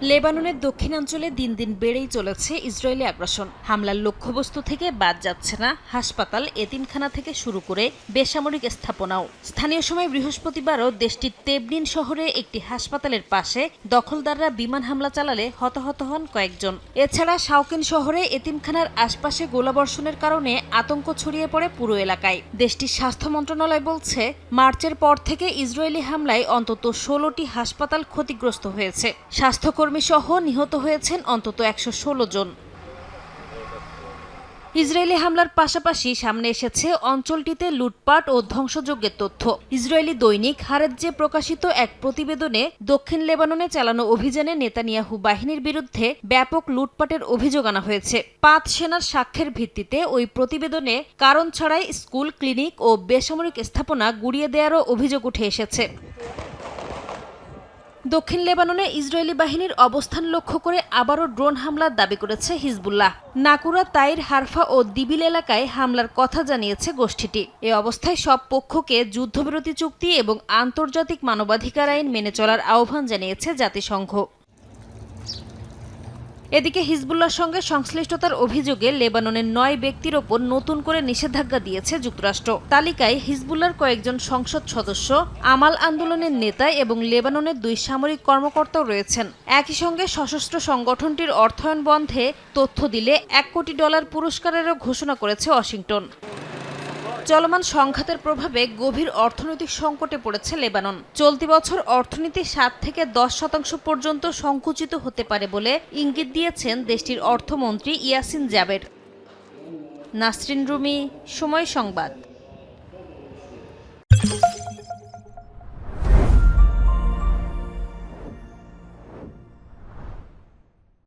লেবাননের দক্ষিণাঞ্চলে দিন দিন বেড়েই চলেছে ইসরায়েলি আগ্রাসন। হামলার লক্ষ্যবস্তু থেকে বাদ যাচ্ছে না হাসপাতাল, এতিমখানা থেকে শুরু করে বেসামরিক স্থাপনাও। স্থানীয় সময় বৃহস্পতিবারও দেশটির তেবনিন শহরে একটি হাসপাতালের পাশে দখলদাররা বিমান হামলা চালালে হতাহত হন কয়েকজন। এছাড়া শাওকিন শহরে এতিমখানার আশপাশে গোলাবর্ষণের কারণে আতঙ্ক ছড়িয়ে পড়ে পুরো এলাকায়। দেশটির স্বাস্থ্য মন্ত্রণালয় বলছে, মার্চের পর থেকে ইসরায়েলি হামলায় অন্তত 16টি হাসপাতাল ক্ষতিগ্রস্ত হয়েছে। স্বাস্থ্যকর্মী সহ নিহত হয়েছেন অন্তত 116 জন। ইসরায়েলি হামলার পাশাপাশি সামনে এসেছে অঞ্চলটিতে লুটপাট ও ধ্বংসযজ্ঞের তথ্য। ইসরায়েলি দৈনিক হারেৎজে প্রকাশিত এক প্রতিবেদনে দক্ষিণ লেবাননে চালানো অভিযানে নেতানিয়াহু বাহিনীর বিরুদ্ধে ব্যাপক লুটপাটের অভিযোগ আনা হয়েছে। 5 সেনার সাক্ষ্যের ভিত্তিতে ওই প্রতিবেদনে কারণ ছাড়াই স্কুল, ক্লিনিক ও বেসামরিক স্থাপনা গুড়িয়ে দেওয়ারও অভিযোগ উঠে এসেছে। দক্ষিণ লেবাননে ইসরায়েলি বাহিনীর অবস্থান লক্ষ্য করে আবারও ড্রোন হামলার দাবি করেছে হিজবুল্লাহ। নাকুরা, তাইর, হারফা ও দিবিল এলাকায় হামলার কথা জানিয়েছে গোষ্ঠীটি। এ অবস্থায় সব পক্ষকে যুদ্ধবিরতি চুক্তি এবং আন্তর্জাতিক মানবাধিকার আইন মেনে চলার আহ্বান জানিয়েছে জাতিসংঘ। এদিকে হিজবুল্লাহর সঙ্গে সংশ্লিষ্টতার অভিযোগে লেবাননের 9 ব্যক্তির ওপর নতুন করে নিষেধাজ্ঞা দিয়েছে যুক্তরাষ্ট্র। তালিকায় হিজবুল্লাহর কয়েকজন সংসদ সদস্য, আমাল আন্দোলনের নেতা এবং লেবাননের 2 সামরিক কর্মকর্তাও রয়েছেন। একই সঙ্গে সশস্ত্র সংগঠনটির অর্থায়ন বন্ধে তথ্য দিলে $1 কোটি পুরস্কারেরও ঘোষণা করেছে ওয়াশিংটন। চলমান সংঘাতের প্রভাবে গভীর অর্থনৈতিক সংকটে পড়েছে লেবানন। চলতি বছর অর্থনীতি 7 থেকে 10% পর্যন্ত সংকুচিত হতে পারে বলে ইঙ্গিত দিয়েছেন দেশটির অর্থমন্ত্রী ইয়াসিন জাবের। নাসরিন রুমি, সময় সংবাদ।